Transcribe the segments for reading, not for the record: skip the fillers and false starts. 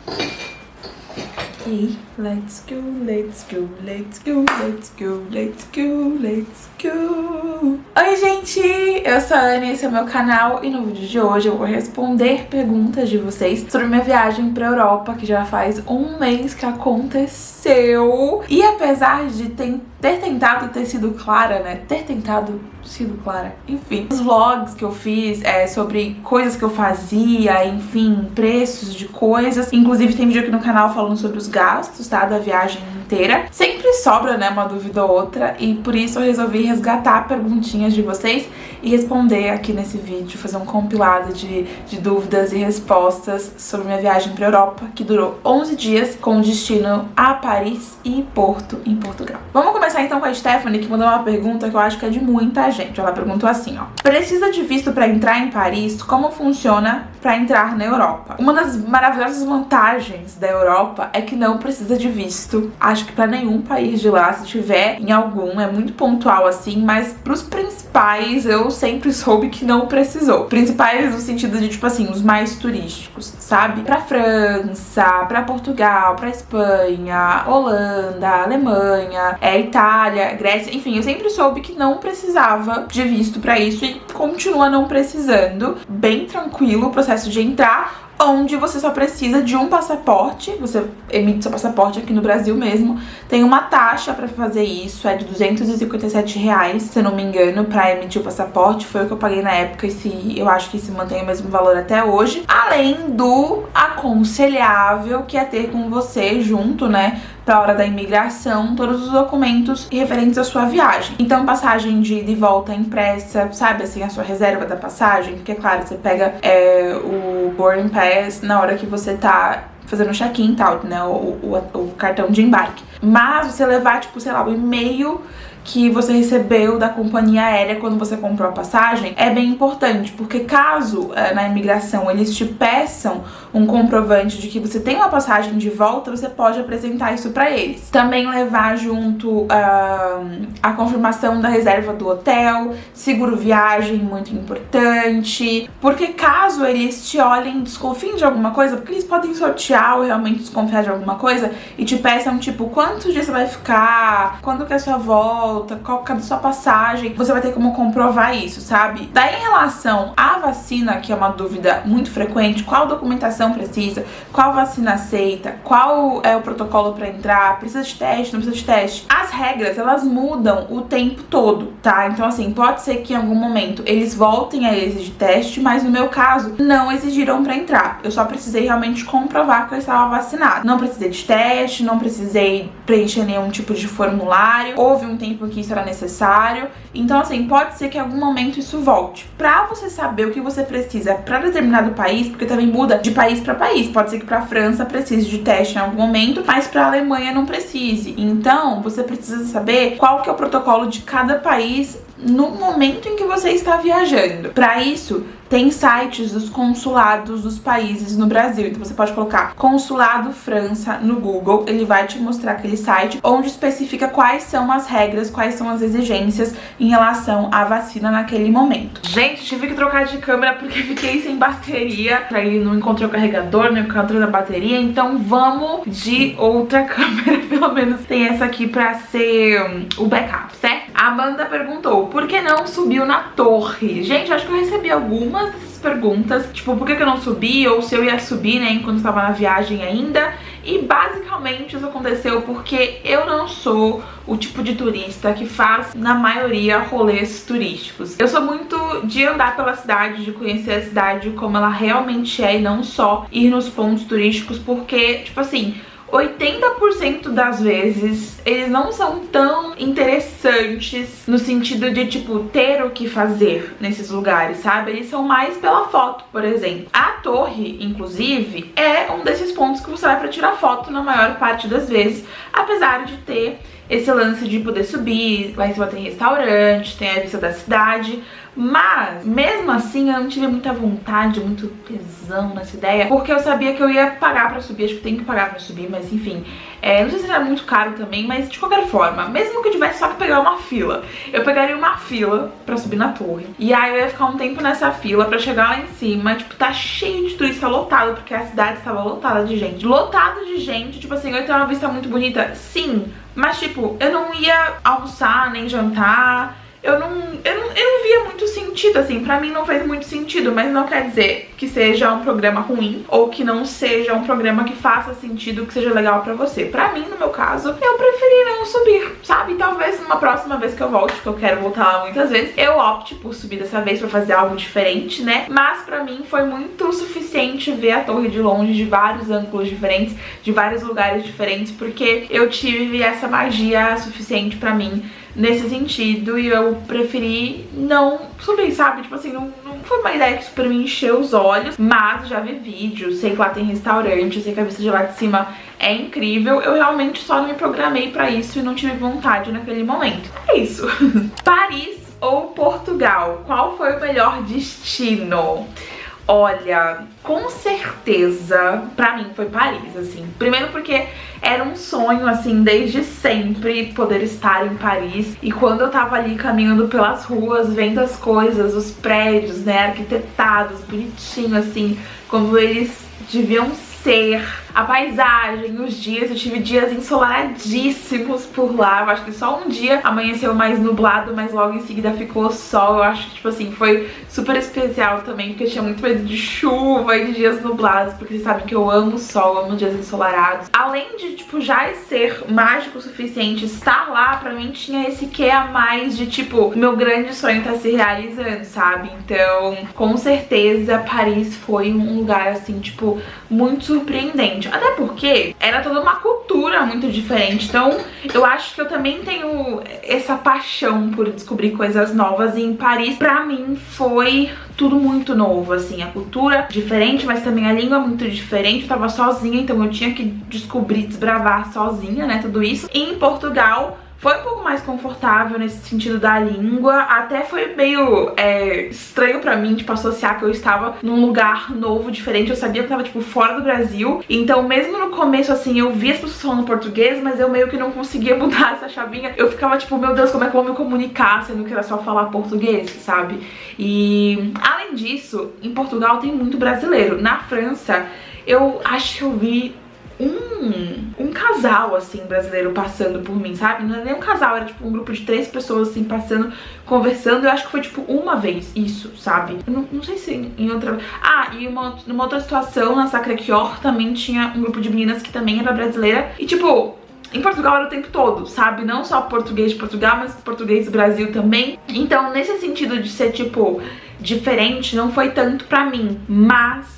Hey, let's go, let's go, let's go, let's go, let's go, let's go. Oi, gente! Eu sou a Anne, esse é o meu canal e no vídeo de hoje eu vou responder perguntas de vocês sobre minha viagem pra Europa, que já faz um mês que aconteceu. E apesar de ter tentado ter sido clara, né? Enfim, os vlogs que eu fiz sobre coisas que eu fazia, enfim, preços de coisas. Inclusive tem vídeo aqui no canal falando sobre os gastos, tá? Da viagem inteira. Sempre sobra, né? Uma dúvida ou outra. E por isso eu resolvi resgatar perguntinhas de vocês e responder aqui nesse vídeo, fazer um compilado de dúvidas e respostas sobre minha viagem pra Europa, que durou 11 dias, com destino a Paris e Porto, em Portugal. Vamos começar então com a Stephanie, que mandou uma pergunta que eu acho que é de muita gente. Ela perguntou assim, ó: precisa de visto pra entrar em Paris? Como funciona pra entrar na Europa? Uma das maravilhosas vantagens da Europa é que não precisa de visto. Acho que pra nenhum país de lá, se tiver em algum, é muito pontual assim, mas pros principais eu sempre soube que não precisou. Principais no sentido de, tipo assim, os mais turísticos, sabe? Pra França, pra Portugal, pra Espanha, Holanda, Alemanha, Itália, Grécia, enfim, eu sempre soube que não precisava de visto pra isso e continua não precisando. Bem tranquilo o processo de entrar, onde você só precisa de um passaporte. Você emite seu passaporte aqui no Brasil mesmo. Tem uma taxa pra fazer isso, é de R$257, se eu não me engano, pra emitir o passaporte. Foi o que eu paguei na época e eu acho que se mantém o mesmo valor até hoje. Além do aconselhável, que é ter com você junto, né, pra hora da imigração, todos os documentos referentes à sua viagem. Então, passagem de ida e volta impressa, sabe, assim, a sua reserva da passagem, porque, claro, você pega o boarding pass na hora que você tá fazendo o check-in e tal, né, o cartão de embarque. Mas você levar, tipo, sei lá, o e-mail que você recebeu da companhia aérea quando você comprou a passagem é bem importante, porque caso na imigração eles te peçam um comprovante de que você tem uma passagem de volta, você pode apresentar isso pra eles. Também levar junto a confirmação da reserva do hotel, seguro viagem, muito importante, porque caso eles te olhem, desconfiem de alguma coisa, porque eles podem sortear ou realmente desconfiar de alguma coisa e te peçam, tipo, quantos dias você vai ficar, quando que é a sua volta, qual que é a sua passagem, você vai ter como comprovar isso, sabe? Daí, em relação à vacina, que é uma dúvida muito frequente, qual documentação precisa, qual vacina aceita, qual é o protocolo pra entrar, precisa de teste, não precisa de teste. As regras, elas mudam o tempo todo, tá? Então, assim, pode ser que em algum momento eles voltem a exigir teste, mas no meu caso, não exigiram pra entrar. Eu só precisei realmente comprovar que eu estava vacinada. Não precisei de teste, não precisei preencher nenhum tipo de formulário, houve um tempo que isso era necessário. Então, assim, pode ser que em algum momento isso volte. Pra você saber o que você precisa pra determinado país, porque também muda de país pra país. Pode ser que pra França precise de teste em algum momento, mas pra Alemanha não precise. Então, você precisa saber qual que é o protocolo de cada país no momento em que você está viajando. Pra isso, tem sites dos consulados dos países no Brasil. Então você pode colocar Consulado França no Google, ele vai te mostrar aquele site onde especifica quais são as regras, quais são as exigências em relação à vacina naquele momento. Gente, tive que trocar de câmera porque fiquei sem bateria, aí não encontrei o carregador, não encontrei a bateria, então vamos de outra câmera, pelo menos tem essa aqui pra ser o backup, certo? A Amanda perguntou, por que não subiu na torre? Gente, acho que eu recebi algumas dessas perguntas, tipo, por que eu não subi, ou se eu ia subir, né, enquanto estava na viagem ainda. E basicamente isso aconteceu porque eu não sou o tipo de turista que faz, na maioria, rolês turísticos. Eu sou muito de andar pela cidade, de conhecer a cidade como ela realmente é e não só ir nos pontos turísticos, porque, tipo assim, 80% das vezes eles não são tão interessantes no sentido de, tipo, ter o que fazer nesses lugares, sabe? Eles são mais pela foto, por exemplo. A torre, inclusive, é um desses pontos que você vai pra tirar foto na maior parte das vezes, apesar de ter esse lance de poder subir, lá em cima tem restaurante, tem a vista da cidade, Mas, mesmo assim, eu não tive muita vontade, muito tesão nessa ideia, porque eu sabia que eu ia pagar pra subir, acho que tem que pagar pra subir, mas enfim. Não sei se era muito caro também, mas de qualquer forma, mesmo que eu tivesse só que pegar uma fila, eu pegaria uma fila pra subir na torre. E aí eu ia ficar um tempo nessa fila pra chegar lá em cima, tipo, tá cheio de turista, lotado, porque a cidade estava lotada de gente. Lotada de gente, tipo assim, eu ia ter uma vista muito bonita, sim, mas tipo, eu não ia almoçar, nem jantar. Eu não via muito sentido, assim, pra mim não fez muito sentido, mas não quer dizer que seja um programa ruim ou que não seja um programa que faça sentido, que seja legal pra você. Pra mim, no meu caso, eu preferi não subir, sabe? Talvez numa próxima vez que eu volte, porque eu quero voltar lá muitas vezes, eu opte por subir dessa vez pra fazer algo diferente, né? Mas pra mim foi muito suficiente ver a torre de longe, de vários ângulos diferentes, de vários lugares diferentes, porque eu tive essa magia suficiente pra mim nesse sentido, e eu preferi não subir, sabe? Tipo assim, não foi uma ideia que super me encheu os olhos, mas já vi vídeos, sei que lá tem restaurante, sei que a vista de lá de cima é incrível. Eu realmente só não me programei pra isso e não tive vontade naquele momento. É isso. Paris ou Portugal? Qual foi o melhor destino? Olha, com certeza, pra mim foi Paris, assim. Primeiro porque era um sonho, assim, desde sempre poder estar em Paris. E quando eu tava ali caminhando pelas ruas, vendo as coisas, os prédios, né, arquitetados, bonitinho, assim, como eles deviam ser, a paisagem, os dias, eu tive dias ensolaradíssimos por lá. Eu acho que só um dia amanheceu mais nublado, mas logo em seguida ficou sol. Eu acho que, tipo assim, foi super especial também, porque eu tinha muito medo de chuva e de dias nublados, porque vocês sabem que eu amo sol, amo dias ensolarados. Além de, tipo, já ser mágico o suficiente estar lá, pra mim tinha esse quê a mais de, tipo, meu grande sonho tá se realizando, sabe? Então, com certeza, Paris foi um lugar, assim, tipo, muito surpreendente. Até porque era toda uma cultura muito diferente. Então eu acho que eu também tenho essa paixão por descobrir coisas novas. E em Paris, pra mim, foi tudo muito novo, assim. A cultura diferente, mas também a língua muito diferente. Eu tava sozinha, então eu tinha que descobrir, desbravar sozinha, né, tudo isso. E em Portugal foi um pouco mais confortável nesse sentido da língua. Até foi meio estranho pra mim, tipo, associar que eu estava num lugar novo, diferente. Eu sabia que eu tava, tipo, fora do Brasil. Então, mesmo no começo, assim, eu via as pessoas falando português, mas eu meio que não conseguia mudar essa chavinha. Eu ficava, tipo, meu Deus, como é que eu vou me comunicar, sendo que era só falar português, sabe? E, além disso, em Portugal tem muito brasileiro. Na França, eu acho que eu vi um casal, assim, brasileiro passando por mim, sabe? Não era nem um casal, era tipo um grupo de 3 pessoas, assim, passando, conversando. Eu acho que foi tipo uma vez isso, sabe? Eu não sei se em outra... Ah, e numa outra situação, na Sacré-Cœur, também tinha um grupo de meninas que também era brasileira. E tipo, em Portugal era o tempo todo, sabe? Não só português de Portugal, mas português do Brasil também. Então, nesse sentido de ser, tipo, diferente, não foi tanto pra mim. Mas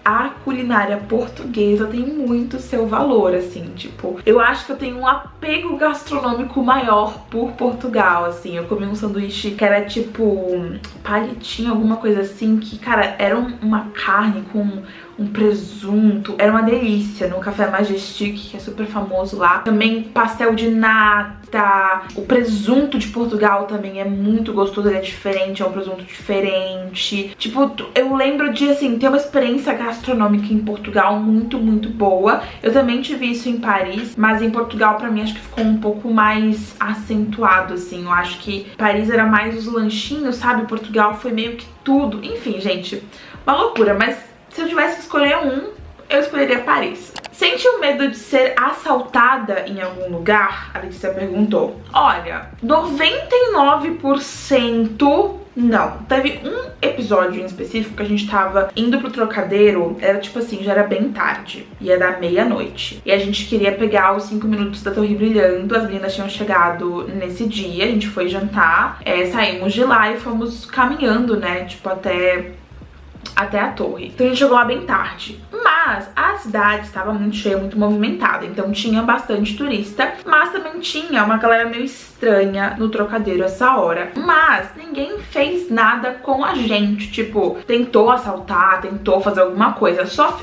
a culinária portuguesa tem muito seu valor, assim, tipo, eu acho que eu tenho um apego gastronômico maior por Portugal, assim. Eu comi um sanduíche que era tipo palitinho, alguma coisa assim, que, cara, era uma carne com um presunto, era uma delícia, no Café Majestic, que é super famoso lá. Também pastel de nata, o presunto de Portugal também é muito gostoso, ele é diferente, é um presunto diferente. Tipo, eu lembro de, assim, ter uma experiência gastronômica em Portugal muito, muito boa. Eu também tive isso em Paris, mas em Portugal, pra mim, acho que ficou um pouco mais acentuado, assim. Eu acho que Paris era mais os lanchinhos, sabe? Portugal foi meio que tudo. Enfim, gente, uma loucura, mas se eu tivesse que escolher um, eu escolheria Paris. Sentiu medo de ser assaltada em algum lugar? A Letícia perguntou. Olha, 99% não. Teve um episódio em específico que a gente tava indo pro Trocadeiro, era tipo assim, já era bem tarde, ia dar meia-noite. E a gente queria pegar os 5 minutos da Torre Brilhando, as meninas tinham chegado nesse dia, a gente foi jantar, saímos de lá e fomos caminhando, né, tipo, até a torre. Então a gente chegou lá bem tarde. Mas a A cidade estava muito cheia, muito movimentada, então tinha bastante turista, mas também tinha uma galera meio estranha no Trocadeiro essa hora. Mas ninguém fez nada com a gente, tipo, tentou assaltar, tentou fazer alguma coisa, só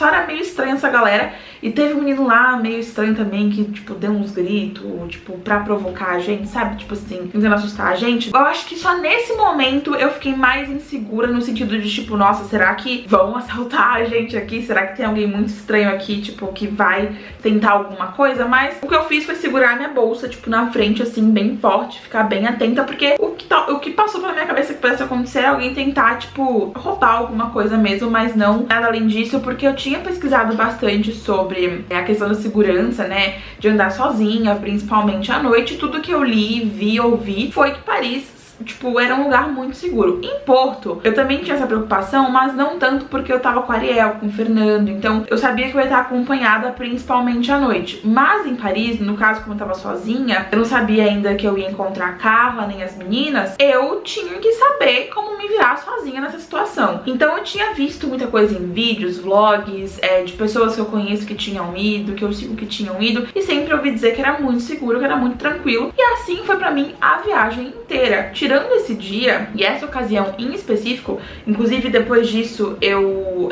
era meio estranha essa galera. E teve um menino lá meio estranho também que, tipo, deu uns gritos, tipo, pra provocar a gente, sabe? Tipo assim, tentando assustar a gente. Eu acho que só nesse momento eu fiquei mais insegura no sentido de, tipo, nossa, será que vão assaltar a gente aqui? Será que tem alguém muito estranho aqui, tipo, que vai tentar alguma coisa? Mas o que eu fiz foi segurar a minha bolsa, tipo, na frente, assim, bem forte, ficar bem atenta, porque o que passou pela minha cabeça que pudesse acontecer é alguém tentar, tipo, roubar alguma coisa mesmo, mas não nada além disso, porque eu tinha pesquisado bastante sobre a questão da segurança, né, de andar sozinha, principalmente à noite. Tudo que eu li, vi, ouvi foi que Paris, tipo, era um lugar muito seguro. Em Porto, eu também tinha essa preocupação, mas não tanto porque eu tava com a Ariel, com o Fernando, então eu sabia que eu ia estar acompanhada principalmente à noite. Mas em Paris, no caso, como eu tava sozinha, eu não sabia ainda que eu ia encontrar a Carla, nem as meninas, eu tinha que saber como me virar sozinha nessa situação. Então eu tinha visto muita coisa em vídeos, vlogs, de pessoas que eu conheço que tinham ido, que eu sigo que tinham ido, e sempre ouvi dizer que era muito seguro, que era muito tranquilo, e assim foi pra mim a viagem inteira. Tirando esse dia e essa ocasião em específico, inclusive depois disso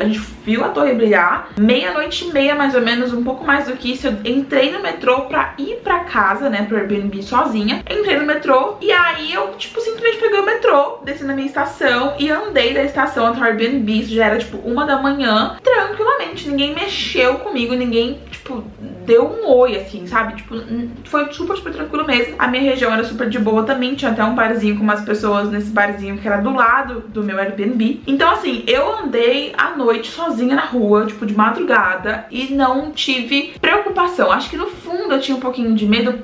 a gente viu a torre brilhar, 00:30 mais ou menos, um pouco mais do que isso, eu entrei no metrô pra ir pra casa, né, pro Airbnb sozinha, entrei no metrô e aí eu, tipo, simplesmente peguei o metrô, desci na minha estação e andei da estação até o Airbnb, isso já era tipo 1 da manhã, tranquilamente, ninguém mexeu comigo, ninguém, tipo, deu um oi, assim, sabe, tipo, foi super, super tranquilo mesmo. A minha região era super de boa também, tinha até um barzinho com umas pessoas nesse barzinho que era do lado do meu Airbnb. Então assim, eu andei à noite sozinha na rua, tipo, de madrugada, e não tive preocupação. Acho que no fundo eu tinha um pouquinho de medo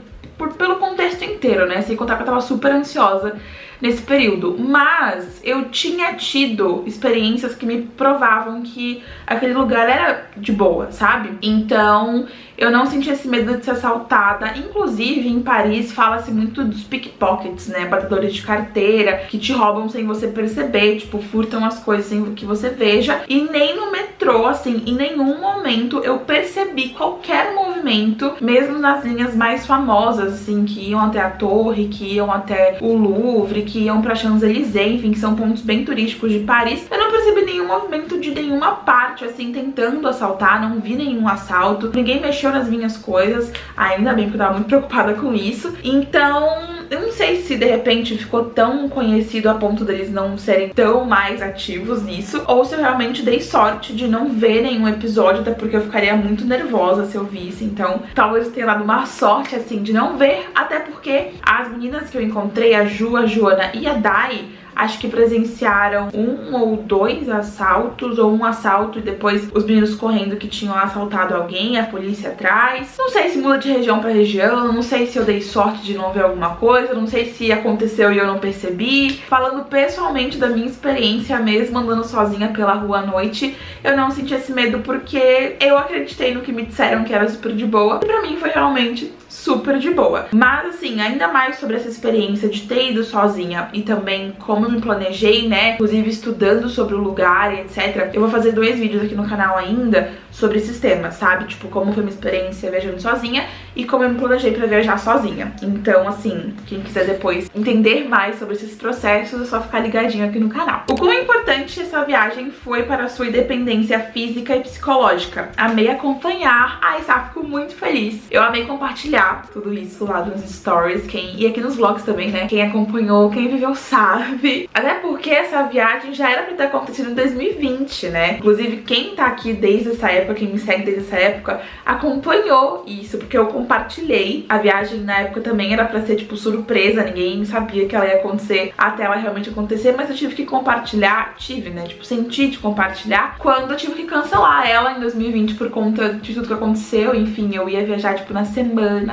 pelo contexto inteiro, né, sem contar que eu tava super ansiosa nesse período, mas eu tinha tido experiências que me provavam que aquele lugar era de boa, sabe? Então eu não senti esse medo de ser assaltada. Inclusive em Paris fala-se muito dos pickpockets, né, batedores de carteira que te roubam sem você perceber, tipo, furtam as coisas sem que você veja. E nem no metrô, assim, em nenhum momento eu percebi qualquer movimento, mesmo nas linhas mais famosas, assim, que iam até a torre, que iam até o Louvre, que iam pra Champs-Élysées, enfim, que são pontos bem turísticos de Paris. Eu não percebi nenhum movimento de nenhuma parte, assim, tentando assaltar, não vi nenhum assalto, ninguém mexeu nas minhas coisas, ainda bem, porque eu tava muito preocupada com isso. Então, eu não sei se de repente ficou tão conhecido a ponto deles não serem tão mais ativos nisso, ou se eu realmente dei sorte de não ver nenhum episódio, até porque eu ficaria muito nervosa se eu visse. Então, talvez eu tenha dado uma sorte, assim, de não ver, até porque as meninas que eu encontrei, a Ju, a Joana e a Dai, acho que presenciaram 1 ou 2 assaltos, ou um assalto e depois os meninos correndo que tinham assaltado alguém, a polícia atrás. Não sei se muda de região pra região, não sei se eu dei sorte de não ver alguma coisa, não sei se aconteceu e eu não percebi. Falando pessoalmente da minha experiência mesmo, andando sozinha pela rua à noite, eu não senti esse medo porque eu acreditei no que me disseram que era super de boa, e pra mim foi realmente super de boa. Mas assim, ainda mais sobre essa experiência de ter ido sozinha e também como eu me planejei, né, inclusive estudando sobre o lugar e etc. Eu vou fazer 2 vídeos aqui no canal ainda sobre esses temas, sabe? Tipo, como foi minha experiência viajando sozinha e como eu me planejei pra viajar sozinha. Então, assim, quem quiser depois entender mais sobre esses processos, é só ficar ligadinho aqui no canal. O quão importante essa viagem foi para a sua independência física e psicológica. Amei acompanhar. Ai, sabe, fico muito feliz. Eu amei compartilhar tudo isso lá nos stories, e aqui nos vlogs também, né? Quem acompanhou, quem viveu sabe. Até porque essa viagem já era pra ter acontecido em 2020, né? Inclusive, quem tá aqui desde essa época, quem me segue desde essa época, acompanhou isso, porque eu compartilhei. A viagem na época também era pra ser, tipo, surpresa, ninguém sabia que ela ia acontecer até ela realmente acontecer, mas eu tive que compartilhar, né? Tipo, senti de compartilhar quando eu tive que cancelar ela em 2020 por conta de tudo que aconteceu. Enfim, eu ia viajar, tipo, na semana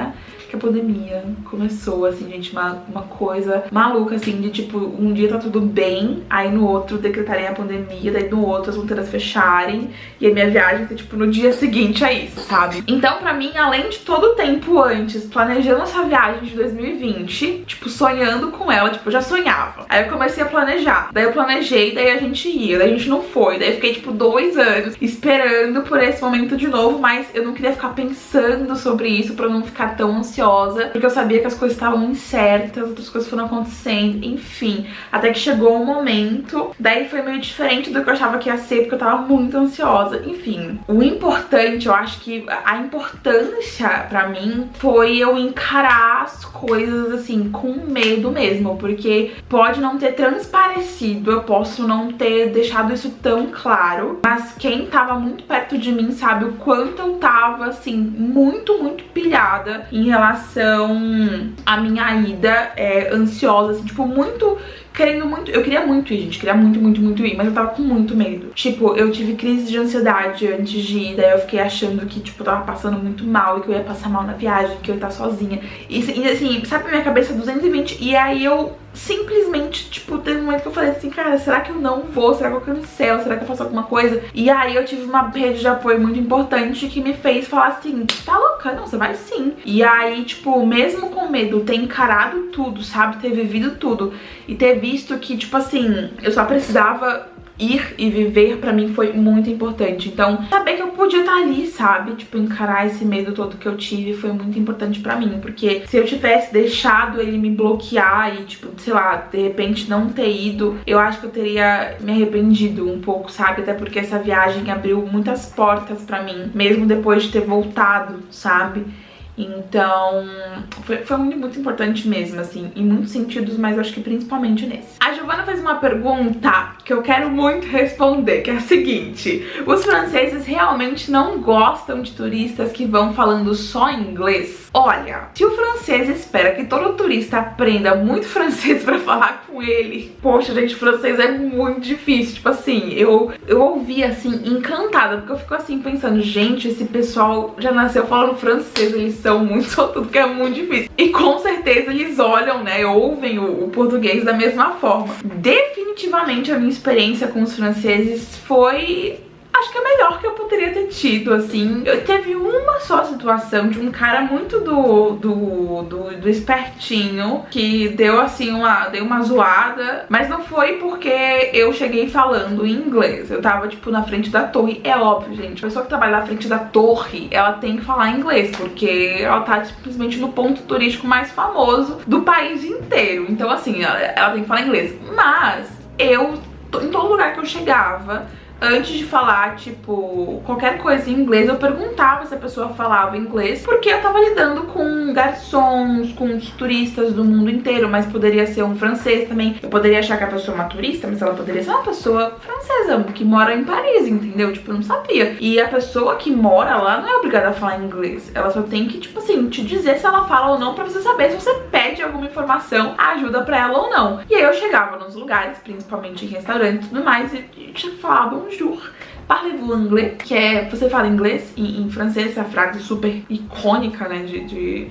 que a pandemia começou, assim, gente, uma coisa maluca, assim, de tipo, um dia tá tudo bem, aí no outro decretarem a pandemia, daí no outro as fronteiras fecharem, e a minha viagem tá, tipo, no dia seguinte a isso, sabe? Então, pra mim, além de todo o tempo antes, planejando essa viagem de 2020, tipo, sonhando com ela, tipo, eu já sonhava. Aí eu comecei a planejar, daí eu planejei, daí a gente ia, daí a gente não foi, daí eu fiquei, tipo, 2 anos esperando por esse momento de novo, mas eu não queria ficar pensando sobre isso pra não ficar tão ansiosa, porque eu sabia que as coisas estavam incertas, outras coisas foram acontecendo, enfim, até que chegou um momento, daí foi meio diferente do que eu achava que ia ser, porque eu tava muito ansiosa, enfim. O importante, eu acho que a importância pra mim foi eu encarar as coisas, assim, com medo mesmo, porque pode não ter transparecido, eu posso não ter deixado isso tão claro, mas quem tava muito perto de mim sabe o quanto eu tava, assim, muito pilhada em relação à minha ida, ansiosa, assim, tipo, muito... querendo muito, eu queria muito ir, gente, queria muito ir, mas eu tava com muito medo. Tipo, eu tive crise de ansiedade antes de ir, daí eu fiquei achando que, tipo, eu tava passando muito mal e que eu ia passar mal na viagem, que eu ia estar sozinha. E assim, sabe, minha cabeça 220, e aí eu simplesmente, tipo, teve um momento que eu falei assim, cara, será que eu não vou? Será que eu cancelo? Será que eu faço alguma coisa? E aí eu tive uma rede de apoio muito importante que me fez falar assim, tá louca? Não, você vai sim. E aí, tipo, mesmo com medo, ter encarado tudo, sabe? Ter vivido tudo e ter visto que, tipo assim, eu só precisava ir e viver, pra mim foi muito importante. Então, saber que eu podia estar ali, sabe? Tipo, encarar esse medo todo que eu tive foi muito importante pra mim, porque se eu tivesse deixado ele me bloquear e, tipo, sei lá, de repente não ter ido, eu acho que eu teria me arrependido um pouco, sabe? Até porque essa viagem abriu muitas portas pra mim, mesmo depois de ter voltado, sabe? Então, foi muito importante mesmo, assim, em muitos sentidos, mas eu acho que principalmente nesse. A Giovana fez uma pergunta que eu quero muito responder, que é a seguinte: os franceses realmente não gostam de turistas que vão falando só inglês? Olha, se o francês espera que todo turista aprenda muito francês pra falar com ele, poxa, gente, francês é muito difícil. Tipo assim, eu ouvi assim, encantada, porque eu fico assim pensando, gente, esse pessoal já nasceu falando francês, eles são muito sortudos, que é muito difícil. E com certeza eles olham, né, ouvem o português da mesma forma. Definitivamente a minha experiência com os franceses foi... acho que é a melhor que eu poderia ter tido, assim. Eu teve uma só situação de um cara muito do espertinho, que deu, assim, deu uma zoada, mas não foi porque eu cheguei falando em inglês. Eu tava, tipo, na frente da torre. É óbvio, gente, a pessoa que trabalha na frente da torre, ela tem que falar inglês, porque ela tá simplesmente no ponto turístico mais famoso do país inteiro. Então, assim, ela tem que falar inglês. Mas eu, em todo lugar que eu chegava, antes de falar, tipo, qualquer coisa em inglês, eu perguntava se a pessoa falava inglês, porque eu tava lidando com garçons, com os turistas do mundo inteiro, mas poderia ser um francês também. Eu poderia achar que a pessoa é uma turista, mas ela poderia ser uma pessoa francesa, que mora em Paris, entendeu? Tipo, eu não sabia. E a pessoa que mora lá não é obrigada a falar inglês. Ela só tem que, tipo assim, te dizer se ela fala ou não, pra você saber se você pede alguma informação, ajuda pra ela ou não. E aí eu chegava nos lugares, principalmente em restaurantes e tudo mais, e tinha que falar bonjour, parlez-vous anglais, que é, você fala inglês em francês, essa frase super icônica, né, de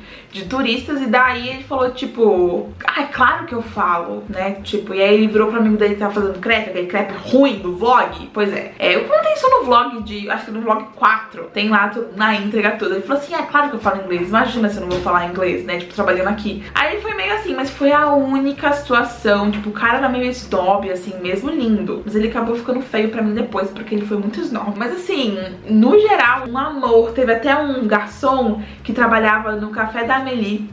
turistas. E daí ele falou, tipo, ah, é claro que eu falo, né, tipo, e aí ele virou pro amigo dele que tava fazendo crepe, aquele crepe ruim do vlog. Pois é, eu contei isso no vlog acho que no vlog 4, tem lá na entrega toda. Ele falou assim, é claro que eu falo inglês, imagina se eu não vou falar inglês, né, tipo, trabalhando aqui. Aí ele foi meio assim, mas foi a única situação, tipo, o cara era meio snob, assim, mesmo lindo, mas ele acabou ficando feio pra mim depois, porque ele foi muito snob. Mas assim, no geral, um amor. Teve até um garçom que trabalhava no café da Amélie.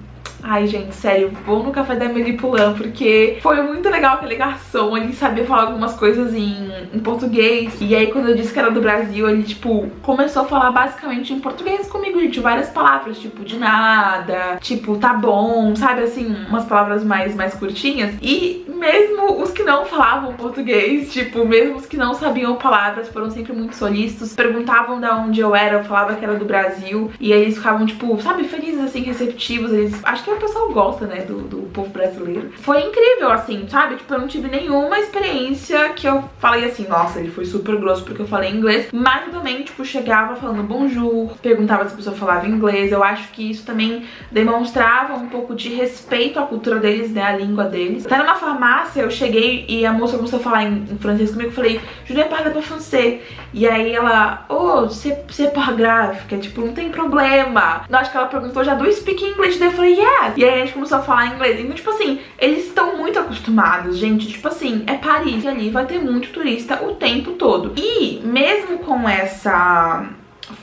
Ai, gente, sério, vou no café da Amélie Poulain, porque foi muito legal aquele garçom. Ele sabia falar algumas coisas em português. E aí, quando eu disse que era do Brasil, ele, tipo, começou a falar basicamente em português comigo, gente. Várias palavras, tipo, de nada, tipo, tá bom, sabe, assim, umas palavras mais curtinhas. E mesmo os que não falavam português, tipo, mesmo os que não sabiam palavras, foram sempre muito solícitos. Perguntavam de onde eu era, eu falava que era do Brasil. E aí eles ficavam, tipo, sabe, felizes assim, receptivos, eles... Acho que o pessoal gosta, né, do povo brasileiro. Foi incrível, assim, sabe? Tipo, eu não tive nenhuma experiência que eu falei assim, nossa, ele foi super grosso porque eu falei inglês. Mas eu também, tipo, chegava falando bonjour, perguntava se a pessoa falava inglês. Eu acho que isso também demonstrava um pouco de respeito à cultura deles, né, à língua deles. Até numa farmácia, eu cheguei e a moça começou a falar em francês comigo. Eu falei, je ne parle pas français. E aí ela, oh, c'est pas grave, que é tipo, não tem problema. Eu acho que ela perguntou já do speak English, daí eu falei, yes. E aí a gente começou a falar inglês. Então, tipo assim, eles estão muito acostumados, gente. Tipo assim, é Paris, e ali vai ter muito turista o tempo todo. E mesmo com essa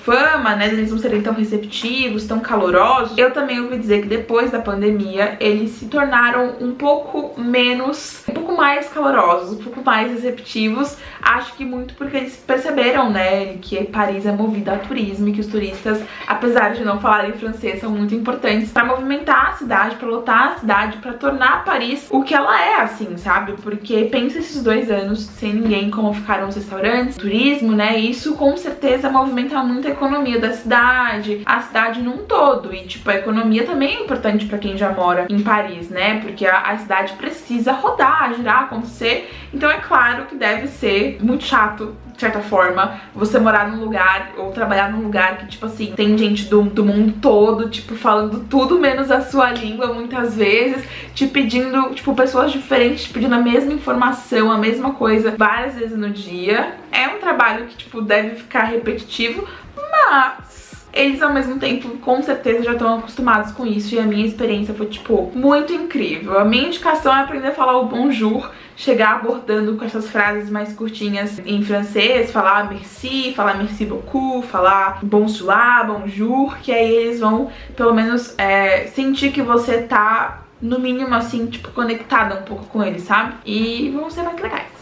fama, né, eles não serem tão receptivos, tão calorosos, eu também ouvi dizer que depois da pandemia eles se tornaram um pouco mais calorosos, um pouco mais receptivos. Acho que muito porque eles perceberam, né, que Paris é movida a turismo e que os turistas, apesar de não falarem francês, são muito importantes pra movimentar a cidade, pra lotar a cidade, pra tornar Paris o que ela é, assim, sabe? Porque pensa esses 2 anos sem ninguém, como ficaram os restaurantes, turismo, né, isso com certeza movimenta muito a economia da cidade, a cidade num todo. E tipo, a economia também é importante pra quem já mora em Paris, né, porque a cidade precisa rodar, girar, acontecer. Então é claro que deve ser muito chato, de certa forma, você morar num lugar ou trabalhar num lugar que, tipo assim, tem gente do mundo todo, tipo, falando tudo menos a sua língua muitas vezes, te pedindo, tipo, pessoas diferentes te pedindo a mesma informação, a mesma coisa várias vezes no dia. É um trabalho que, tipo, deve ficar repetitivo, mas eles ao mesmo tempo com certeza já estão acostumados com isso. E a minha experiência foi, tipo, muito incrível. A minha indicação é aprender a falar o bonjour, chegar abordando com essas frases mais curtinhas em francês, falar merci, falar merci beaucoup, falar bonsoir, bonjour, que aí eles vão pelo menos sentir que você tá no mínimo assim, tipo, conectada um pouco com eles, sabe? E vão ser mais legais.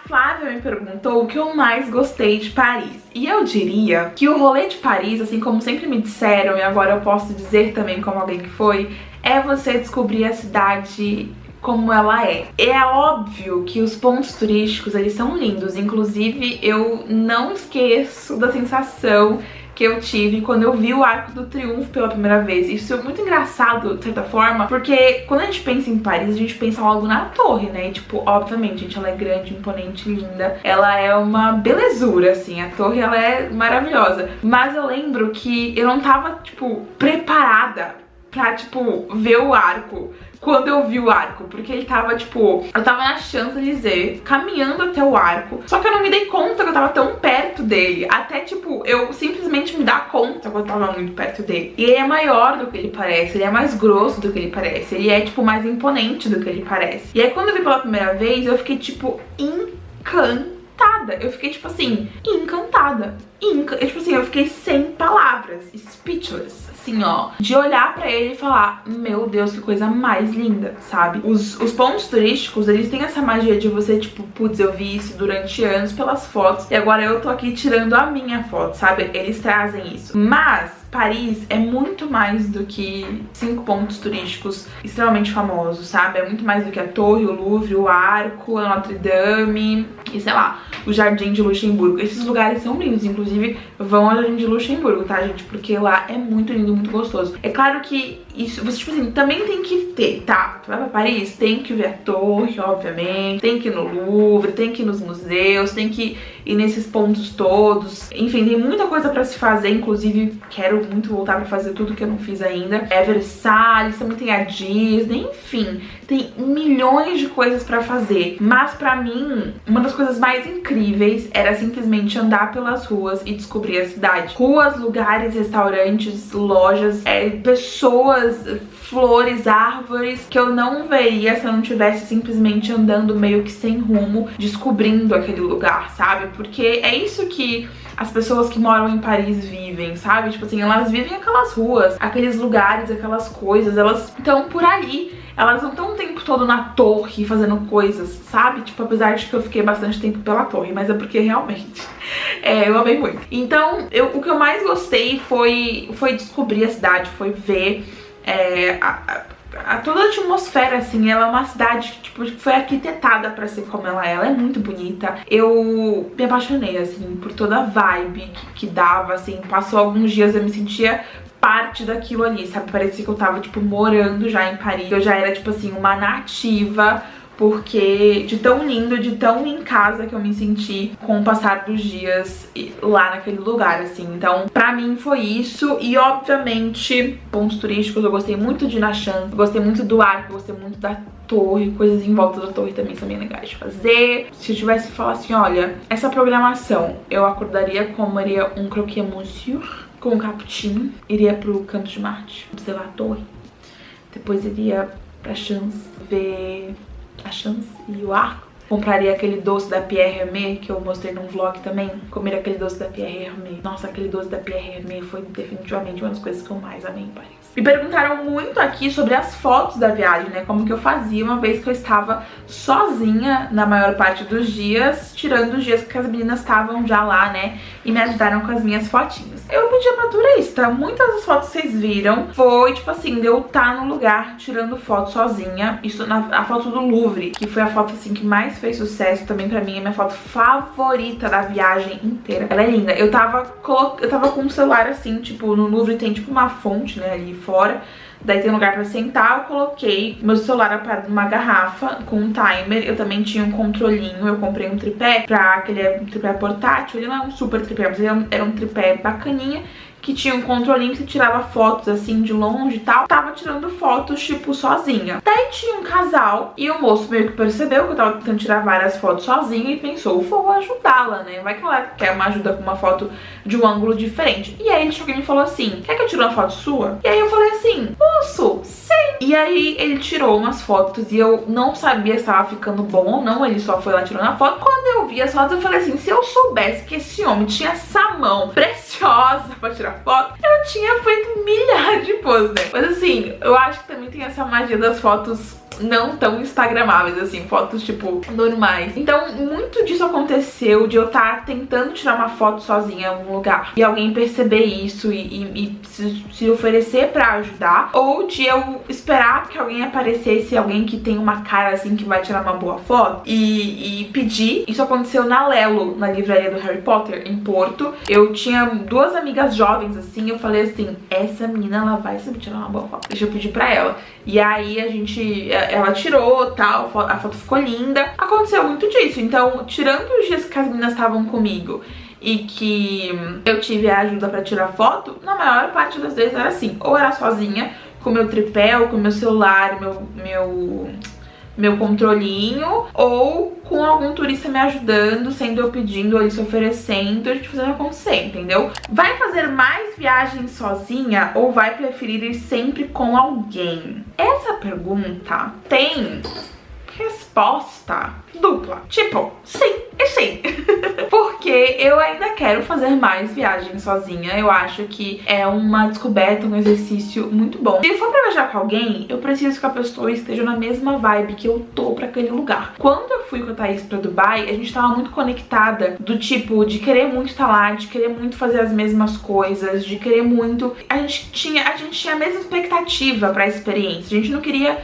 Flávia me perguntou o que eu mais gostei de Paris. E eu diria que o rolê de Paris, assim como sempre me disseram, e agora eu posso dizer também como alguém que foi, é você descobrir a cidade como ela é. É óbvio que os pontos turísticos, eles são lindos. Inclusive, eu não esqueço da sensação que eu tive quando eu vi o Arco do Triunfo pela primeira vez. Isso é muito engraçado, de certa forma, porque quando a gente pensa em Paris, a gente pensa logo na torre, né? E, tipo, obviamente, gente, ela é grande, imponente, linda. Ela é uma belezura, assim. A torre, ela é maravilhosa. Mas eu lembro que eu não tava, tipo, preparada pra, tipo, ver o arco quando eu vi o arco, porque ele tava, tipo, eu tava na Champs-Élysées, caminhando até o arco, só que eu não me dei conta que eu tava tão perto dele, até, tipo, eu simplesmente me dar conta quando eu tava muito perto dele. E ele é maior do que ele parece, ele é mais grosso do que ele parece, ele é, tipo, mais imponente do que ele parece. E aí, quando eu vi pela primeira vez, eu fiquei, tipo, encantada. Eu fiquei, tipo assim, encantada. Tipo assim, eu fiquei sem palavras, speechless. Assim, ó, de olhar pra ele e falar, meu Deus, que coisa mais linda, sabe? Os pontos turísticos, eles têm essa magia de você, tipo, putz, eu vi isso durante anos pelas fotos e agora eu tô aqui tirando a minha foto, sabe? Eles trazem isso. Mas Paris é muito mais do que 5 pontos turísticos extremamente famosos, sabe? É muito mais do que a Torre, o Louvre, o Arco, a Notre Dame e, sei lá, o Jardim de Luxemburgo. Esses lugares são lindos, inclusive vão ao Jardim de Luxemburgo, tá, gente? Porque lá é muito lindo, muito gostoso. É claro que isso, você, tipo assim, também tem que ter, tá? Tu vai pra Paris, tem que ver a Torre, obviamente, tem que ir no Louvre, tem que ir nos museus, tem que ir nesses pontos todos. Enfim, tem muita coisa pra se fazer, inclusive quero muito voltar pra fazer tudo que eu não fiz ainda. É Versalhes, também tem a Disney, enfim, tem milhões de coisas pra fazer. Mas pra mim, uma das coisas mais incríveis era simplesmente andar pelas ruas e descobrir a cidade. Ruas, lugares, restaurantes, lojas, pessoas, flores, árvores que eu não veria se eu não tivesse simplesmente andando meio que sem rumo, descobrindo aquele lugar, sabe? Porque é isso que as pessoas que moram em Paris vivem, sabe? Tipo assim, elas vivem aquelas ruas, aqueles lugares, aquelas coisas, elas estão por ali. Elas não estão o tempo todo na torre fazendo coisas, sabe? Tipo, apesar de que eu fiquei bastante tempo pela torre, mas é porque realmente eu amei muito. Então, o que eu mais gostei foi descobrir a cidade, foi ver toda a atmosfera, assim, ela é uma cidade que, tipo, foi arquitetada pra ser como ela é muito bonita. Eu me apaixonei, assim, por toda a vibe que dava, assim, passou alguns dias eu me sentia parte daquilo ali, sabe? Parecia que eu tava, tipo, morando já em Paris. Eu já era, tipo assim, uma nativa, porque de tão lindo, de tão em casa que eu me senti com o passar dos dias lá naquele lugar, assim. Então, pra mim foi isso. E, obviamente, pontos turísticos, eu gostei muito de Nachan, eu gostei muito do arco, eu gostei muito da torre, coisas em volta da torre também são bem legais de fazer. Se eu tivesse que falar assim, olha, essa programação, eu acordaria, comeria um croquis monsieur com um cappuccino, iria pro Campos de Marte, observar a torre, depois iria pra Chance, ver a Chance e o arco, compraria aquele doce da Pierre Hermé que eu mostrei num vlog também, comeria aquele doce da Pierre Hermé. Nossa, aquele doce da Pierre Hermé foi definitivamente uma das coisas que eu mais amei em Paris. Me perguntaram muito aqui sobre as fotos da viagem, né, como que eu fazia uma vez que eu estava sozinha na maior parte dos dias, tirando os dias que as meninas estavam já lá, né, e me ajudaram com as minhas fotinhas. Eu pedi pra turista, muitas das fotos que vocês viram foi, tipo assim, de eu estar no lugar tirando foto sozinha, isso a foto do Louvre, que foi a foto, assim, que mais fez sucesso também pra mim, é minha foto favorita da viagem inteira. Ela é linda. Eu tava com um celular, assim, tipo, no Louvre tem, tipo, uma fonte, né, ali fora, daí tem um lugar pra sentar, eu coloquei meu celular apagado numa garrafa com um timer, eu também tinha um controlinho, eu comprei um tripé, um tripé portátil, ele não é um super tripé, mas ele era um tripé bacaninha, que tinha um controlinho que tirava fotos assim de longe e tal. Tava tirando fotos, tipo, sozinha. Daí tinha um casal e o moço meio que percebeu que eu tava tentando tirar várias fotos sozinha e pensou, vou ajudá-la, né? Vai que ela quer uma ajuda com uma foto de um ângulo diferente. E aí ele chegou e me falou assim, quer que eu tire uma foto sua? E aí eu falei assim, moço, sim. E aí ele tirou umas fotos e eu não sabia se tava ficando bom ou não, ele só foi lá tirando a foto. Quando eu vi as fotos eu falei assim, se eu soubesse que esse homem tinha essa mão preciosa pra tirar foto, eu tinha feito milhares de poses, né? Mas assim, eu acho que também tem essa magia das fotos não tão instagramáveis, assim, fotos, tipo, normais. Então, muito disso aconteceu de eu estar tentando tirar uma foto sozinha em algum lugar e alguém perceber isso e se oferecer pra ajudar, ou de eu esperar que alguém aparecesse, alguém que tem uma cara, assim, que vai tirar uma boa foto e pedir. Isso aconteceu na Lelo, na livraria do Harry Potter, em Porto. Eu tinha duas amigas jovens, assim, eu falei assim, essa menina, ela vai saber tirar uma boa foto, deixa eu pedir pra ela. E aí ela tirou, tal, a foto ficou linda. Aconteceu muito disso. Então, tirando os dias que as meninas estavam comigo e que eu tive a ajuda pra tirar foto, na maior parte das vezes era assim, ou era sozinha, com meu tripé, ou com meu celular, meu controlinho, ou com algum turista me ajudando, sendo eu pedindo, ou ele se oferecendo, a gente fazendo acontecer, entendeu? Vai fazer mais viagens sozinha ou vai preferir ir sempre com alguém? Essa pergunta tem resposta dupla. Tipo, sim e sim. Porque eu ainda quero fazer mais viagens sozinha. Eu acho que é uma descoberta, um exercício muito bom. Se for pra viajar com alguém, eu preciso que a pessoa esteja na mesma vibe que eu tô pra aquele lugar. Quando eu fui com a Thaís pra Dubai, a gente tava muito conectada, do tipo, de querer muito estar lá, de querer muito fazer as mesmas coisas, de querer muito... A gente tinha a mesma expectativa pra experiência. A gente não queria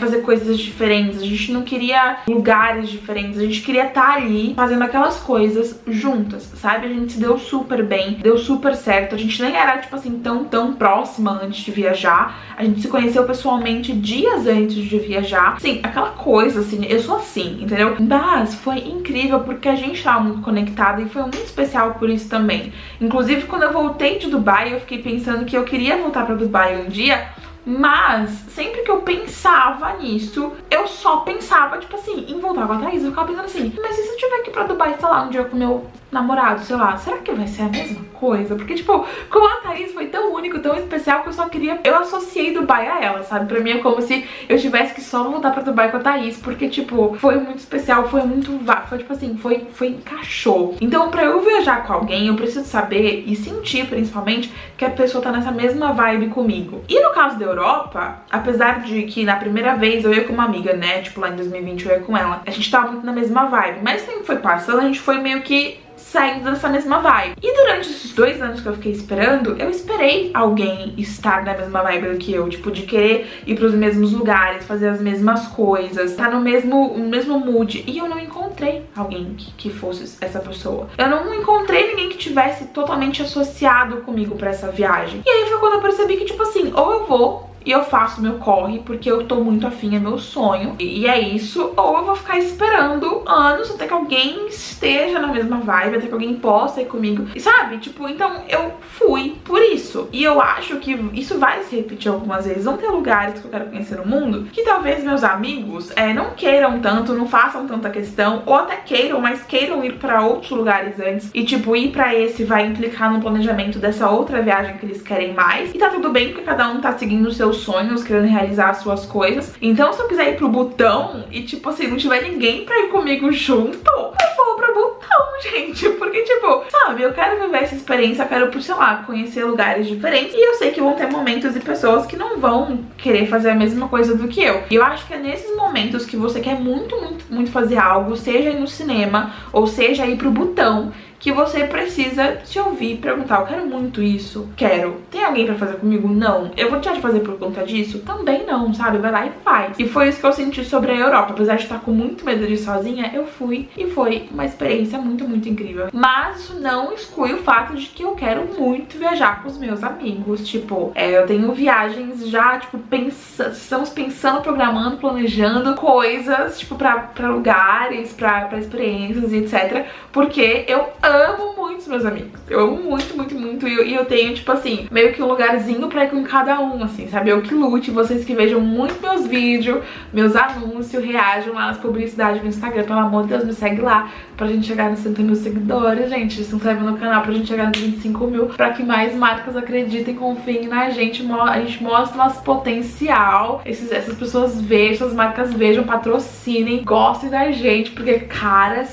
fazer coisas diferentes, a gente não queria lugares diferentes, a gente queria estar ali fazendo aquelas coisas juntas, sabe? A gente se deu super bem, deu super certo, a gente nem era, tipo assim, tão próxima antes de viajar, a gente se conheceu pessoalmente dias antes de viajar, assim, aquela coisa, assim, eu sou assim, entendeu? Mas foi incrível porque a gente tava muito conectada e foi muito especial por isso também. Inclusive, quando eu voltei de Dubai, eu fiquei pensando que eu queria voltar pra Dubai um dia, mas sempre que eu pensava nisso, eu só pensava, tipo assim, em voltar com a Thaís. Eu ficava pensando assim, mas e se eu tiver que ir pra Dubai, sei lá, um dia com meu namorado, sei lá, será que vai ser a mesma coisa? Porque, tipo, com a Thaís foi tão único, tão especial, que eu só queria... Eu associei Dubai a ela, sabe? Pra mim é como se eu tivesse que só voltar pra Dubai com a Thaís, porque, tipo, foi muito especial, foi muito... Foi, tipo assim, encaixou. Então, pra eu viajar com alguém, eu preciso saber e sentir, principalmente, que a pessoa tá nessa mesma vibe comigo. E no caso da Europa, apesar de que na primeira vez eu ia com uma amiga, né, tipo lá em 2020 eu ia com ela, a gente tava muito na mesma vibe, mas o tempo foi passando, a gente foi meio que saindo dessa mesma vibe. E durante esses 2 anos que eu fiquei esperando, eu esperei alguém estar na mesma vibe do que eu, tipo, de querer ir pros mesmos lugares, fazer as mesmas coisas, tá no mesmo mood. E eu não encontrei alguém que fosse essa pessoa. Eu não encontrei ninguém que tivesse totalmente associado comigo pra essa viagem. E aí foi quando eu percebi que, tipo assim, ou eu vou e eu faço meu corre, porque eu tô muito afim, é meu sonho, e é isso, ou eu vou ficar esperando anos até que alguém esteja na mesma vibe, até que alguém possa ir comigo, e sabe, tipo, então eu fui por isso, e eu acho que isso vai se repetir algumas vezes. Vão ter lugares que eu quero conhecer no mundo, que talvez meus amigos não queiram tanto, não façam tanta questão, ou até queiram, mas queiram ir pra outros lugares antes, e tipo, ir pra esse vai implicar no planejamento dessa outra viagem que eles querem mais, e tá tudo bem, porque cada um tá seguindo os seus sonhos, querendo realizar as suas coisas. Então se eu quiser ir pro Butão e tipo assim, não tiver ninguém pra ir comigo junto, eu vou pro Butão, gente, porque tipo, sabe, eu quero viver essa experiência, eu quero, sei lá, conhecer lugares diferentes, e eu sei que vão ter momentos e pessoas que não vão querer fazer a mesma coisa do que eu. E eu acho que é nesses momentos que você quer muito, muito, muito fazer algo, seja ir no cinema, ou seja ir pro Butão, que você precisa se ouvir e perguntar: eu quero muito isso? Quero. Tem alguém pra fazer comigo? Não. Eu vou deixar de fazer por conta disso? Também não, sabe? Vai lá e faz. E foi isso que eu senti sobre a Europa. Apesar de estar com muito medo de ir sozinha, eu fui e foi uma experiência muito, muito incrível. Mas isso não exclui o fato de que eu quero muito viajar com os meus amigos. Tipo, eu tenho viagens já, tipo, estamos pensando, programando, planejando coisas, tipo, pra lugares, pra experiências e etc. Porque eu amo muito os meus amigos. Eu amo muito, muito, muito. E eu tenho, tipo assim, meio que um lugarzinho pra ir com cada um, assim, sabe? Eu que lute, vocês que vejam muito meus vídeos, meus anúncios, reajam lá nas publicidades no Instagram. Pelo amor de Deus, me segue lá pra gente chegar nos 100 mil seguidores, gente. Se inscreve no canal pra gente chegar nos 25 mil, pra que mais marcas acreditem, confiem na gente. A gente mostra nosso potencial. Essas pessoas vejam, essas marcas vejam, patrocinem, gostem da gente. Porque, cara,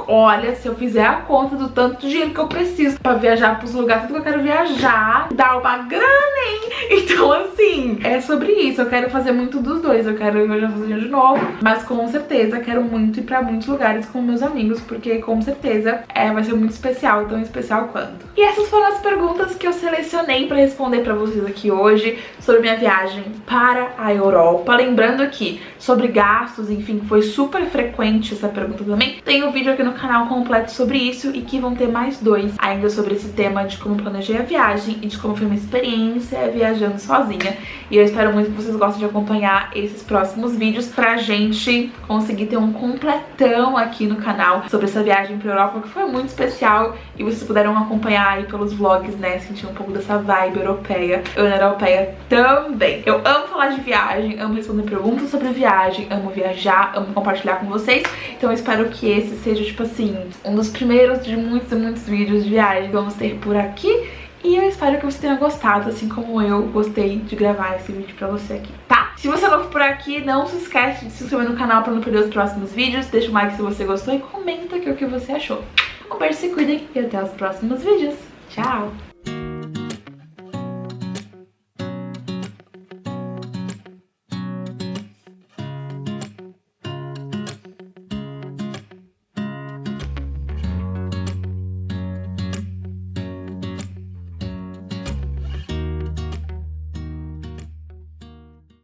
olha, se eu fizer a conta do tanto de dinheiro que eu preciso pra viajar pros lugares, tudo que eu quero viajar, dá uma grana, hein? Então, assim, é sobre isso. Eu quero fazer muito dos dois. Eu quero ir viajar sozinha de novo, mas com certeza quero muito ir pra muitos lugares com meus amigos, porque com certeza vai ser muito especial, tão especial quanto. E essas foram as perguntas que eu selecionei pra responder pra vocês aqui hoje sobre minha viagem para a Europa. Lembrando que sobre gastos, enfim, foi super frequente essa pergunta também. Tem um vídeo aqui no canal completo sobre isso, e que vão ter mais 2 ainda sobre esse tema de como planejei a viagem e de como foi uma experiência viajando sozinha. E eu espero muito que vocês gostem de acompanhar esses próximos vídeos pra gente conseguir ter um completão aqui no canal sobre essa viagem pra Europa, que foi muito especial, e vocês puderam acompanhar aí pelos vlogs, né, sentir um pouco dessa vibe europeia. Eu era europeia também. Eu amo falar de viagem, amo responder perguntas sobre viagem, amo viajar, amo compartilhar com vocês. Então eu espero que esse seja, tipo assim, um dos primeiros de muitos e muitos vídeos de viagem que vamos ter por aqui. E eu espero que você tenha gostado, assim como eu gostei de gravar esse vídeo pra você aqui, tá? Se você não for por aqui, não se esquece de se inscrever no canal pra não perder os próximos vídeos. Deixa um like se você gostou e comenta aqui o que você achou. Um beijo, se cuidem e até os próximos vídeos. Tchau!